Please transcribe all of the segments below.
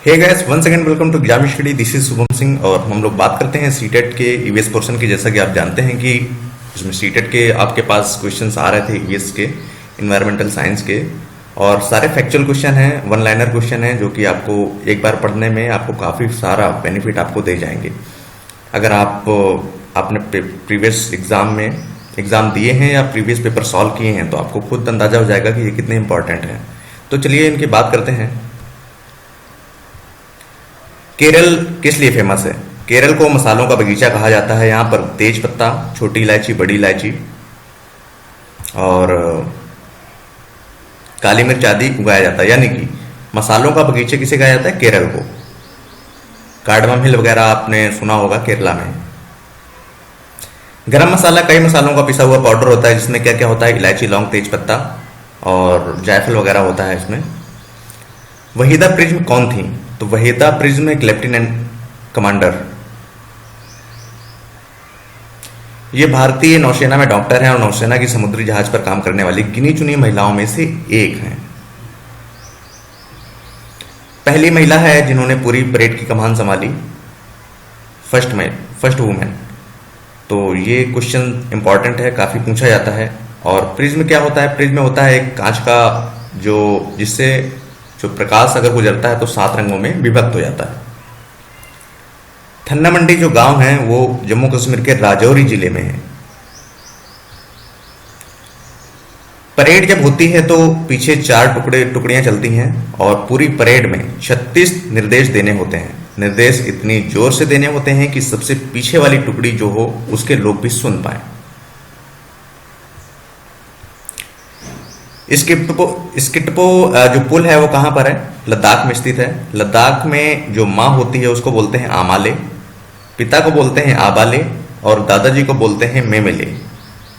Hey guys, once again welcome to exam study. This is Shubham Singh और हम लोग बात करते हैं सीटेट के ईवीएस पोर्शन की। जैसा कि आप जानते हैं कि इसमें सीटेट के आपके पास क्वेश्चंस आ रहे थे ईवीएस के, इन्वायरमेंटल साइंस के, और सारे फैक्चुअल क्वेश्चन हैं, वन लाइनर क्वेश्चन हैं, जो कि आपको एक बार पढ़ने में आपको काफ़ी सारा बेनिफिट आपको दे जाएंगे। अगर आपने प्रीवियस एग्जाम दिए हैं या प्रीवियस पेपर सॉल्व किए हैं तो आपको खुद अंदाजा हो जाएगा कि ये कितने इंपॉर्टेंट हैं। तो चलिए इनकी बात करते हैं। केरल किस लिए फेमस है? केरल को मसालों का बगीचा कहा जाता है। यहाँ पर तेज पत्ता, छोटी इलायची, बड़ी इलायची और काली मिर्च आदि उगाया जाता है। यानी कि मसालों का बगीचा किसे कहा जाता है? केरल को। कार्डमम हिल वगैरह आपने सुना होगा केरला में। गरम मसाला कई मसालों का पिसा हुआ पाउडर होता है, जिसमें क्या क्या होता है? इलायची, लौंग, तेज पत्ता और जायफल वगैरह होता है इसमें। वहीदा प्रिज्म कौन थी? तो वहीदा प्रिज्म एक लेफ्टिनेंट कमांडर। ये भारतीय नौसेना में डॉक्टर हैं और नौसेना की समुद्री जहाज पर काम करने वाली गिनी चुनी महिलाओं में से एक हैं। पहली महिला है जिन्होंने पूरी परेड की कमान संभाली, फर्स्ट वुमेन। तो ये क्वेश्चन इंपॉर्टेंट है, काफी पूछा जाता है। और प्रिज्म क्या होता है? प्रिज्म होता है एक कांच का जिससे जो प्रकाश अगर गुजरता है तो 7 रंगों में विभक्त हो जाता है। थन्ना मंडी जो गांव है वो जम्मू कश्मीर के राजौरी जिले में है। परेड जब होती है तो पीछे 4 टुकड़ियां चलती हैं और पूरी परेड में 36 निर्देश देने होते हैं। निर्देश इतनी जोर से देने होते हैं कि सबसे पीछे वाली टुकड़ी जो हो उसके लोग भी सुन पाए। स्किटपो जो पुल है वो कहां पर है? लद्दाख में स्थित है। लद्दाख में जो माँ होती है उसको बोलते हैं आमाले, पिता को बोलते हैं आबाले और दादाजी को बोलते हैं मेमेले।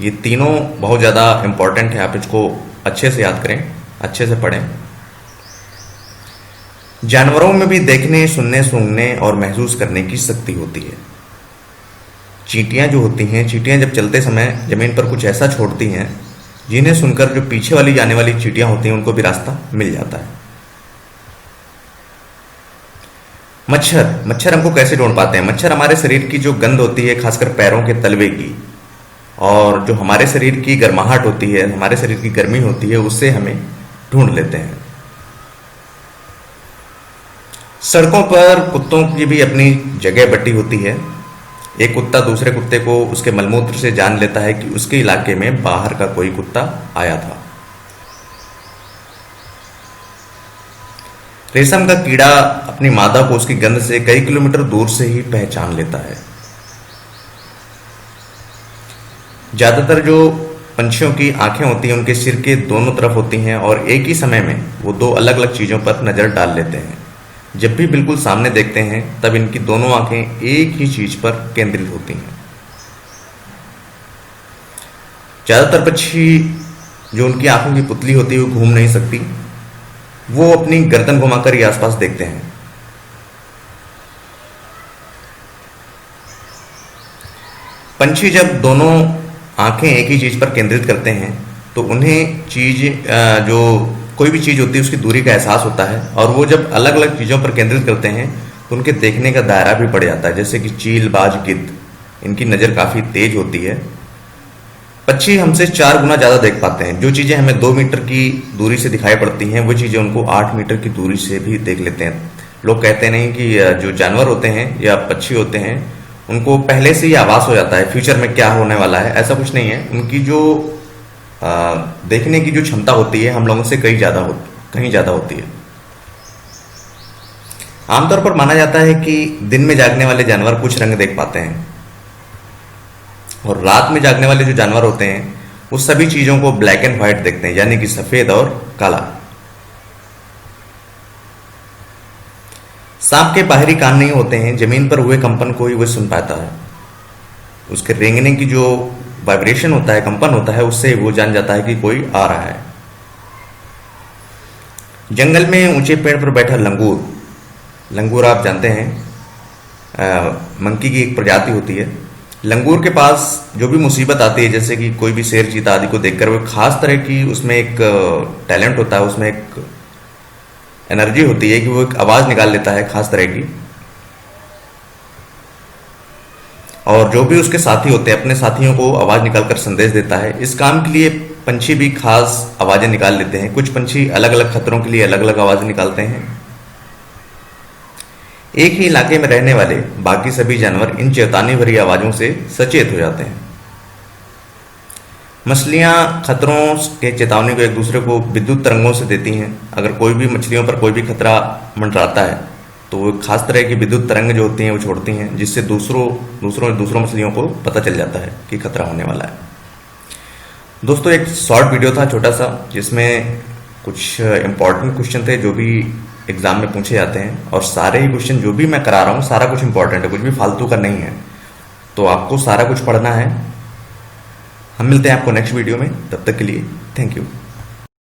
ये तीनों बहुत ज़्यादा इंपॉर्टेंट है, आप इसको अच्छे से याद करें, अच्छे से पढ़ें। जानवरों में भी देखने, सुनने, सूंघने और महसूस करने की शक्ति होती है। चींटियां जो होती हैं, चींटियां जब चलते समय जमीन पर कुछ ऐसा छोड़ती हैं जिन्हें सुनकर जो पीछे वाली जाने वाली चींटियां होती हैं उनको भी रास्ता मिल जाता है। मच्छर हमको कैसे ढूंढ पाते हैं? मच्छर हमारे शरीर की जो गंध होती है, खासकर पैरों के तलवे की, और जो हमारे शरीर की गर्माहट होती है, हमारे शरीर की गर्मी होती है, उससे हमें ढूंढ लेते हैं। सड़कों पर कुत्तों की भी अपनी जगह बटी होती है। एक कुत्ता दूसरे कुत्ते को उसके मलमूत्र से जान लेता है कि उसके इलाके में बाहर का कोई कुत्ता आया था। रेशम का कीड़ा अपनी मादा को उसकी गंध से कई किलोमीटर दूर से ही पहचान लेता है। ज्यादातर जो पंछियों की आंखें होती हैं उनके सिर के दोनों तरफ होती हैं और एक ही समय में वो 2 अलग अलग चीजों पर नजर डाल लेते हैं। जब भी बिल्कुल सामने देखते हैं तब इनकी दोनों आंखें एक ही चीज पर केंद्रित होती हैं। ज्यादातर पक्षी जो उनकी आंखों की पुतली होती है वो घूम नहीं सकती, वो अपनी गर्दन घुमाकर ही आसपास देखते हैं। पंछी जब दोनों आंखें एक ही चीज पर केंद्रित करते हैं तो उन्हें जो कोई भी चीज होती है उसकी दूरी का एहसास होता है, और वो जब अलग अलग चीजों पर केंद्रित करते हैं तो उनके देखने का दायरा भी बढ़ जाता है। जैसे कि चील, बाज, गिद्ध, इनकी नजर काफी तेज होती है। पक्षी हमसे 4 गुना ज्यादा देख पाते हैं। जो चीजें हमें 2 मीटर की दूरी से दिखाई पड़ती हैं वो चीजें उनको 8 मीटर की दूरी से भी देख लेते हैं। लोग कहते नहीं कि जो जानवर होते हैं या पक्षी होते हैं उनको पहले से ही आभास हो जाता है फ्यूचर में क्या होने वाला है। ऐसा कुछ नहीं है। उनकी जो देखने की जो क्षमता होती है हम लोगों से कहीं ज्यादा होती है। आमतौर पर माना जाता है कि दिन में जागने वाले जानवर कुछ रंग देख पाते हैं और रात में जागने वाले जो जानवर होते हैं वो सभी चीजों को ब्लैक एंड व्हाइट देखते हैं, यानी कि सफेद और काला। सांप के बाहरी कान नहीं होते हैं, जमीन पर हुए कंपन को ही वो सुन पाता है। उसके रेंगने की जो वाइब्रेशन होता है, कंपन होता है, उससे वो जान जाता है कि कोई आ रहा है। जंगल में ऊंचे पेड़ पर बैठा लंगूर आप जानते हैं मंकी की एक प्रजाति होती है। लंगूर के पास जो भी मुसीबत आती है, जैसे कि कोई भी शेर चीता आदि को देखकर, वो खास तरह की उसमें एक टैलेंट होता है, उसमें एक एनर्जी होती है कि वो एक आवाज़ निकाल लेता है खास तरह की, और जो भी उसके साथी होते हैं अपने साथियों को आवाज़ निकालकर संदेश देता है। इस काम के लिए पंछी भी खास आवाज़ें निकाल लेते हैं। कुछ पंछी अलग अलग खतरों के लिए अलग अलग आवाज़ें निकालते हैं। एक ही इलाके में रहने वाले बाकी सभी जानवर इन चेतावनी भरी आवाज़ों से सचेत हो जाते हैं। मछलियाँ खतरों के चेतावनी को एक दूसरे को विद्युत तरंगों से देती हैं। अगर कोई भी मछलियों पर कोई भी खतरा मंडराता है तो वो खास तरह की विद्युत तरंग जो होती हैं वो छोड़ती हैं, जिससे दूसरों मछलियों को पता चल जाता है कि खतरा होने वाला है। दोस्तों, एक शॉर्ट वीडियो था छोटा सा, जिसमें कुछ इंपॉर्टेंट क्वेश्चन थे जो भी एग्जाम में पूछे जाते हैं, और सारे ही क्वेश्चन जो भी मैं करा रहा हूँ सारा कुछ इंपॉर्टेंट है, कुछ भी फालतू का नहीं है। तो आपको सारा कुछ पढ़ना है। हम मिलते हैं आपको नेक्स्ट वीडियो में, तब तक के लिए थैंक यू।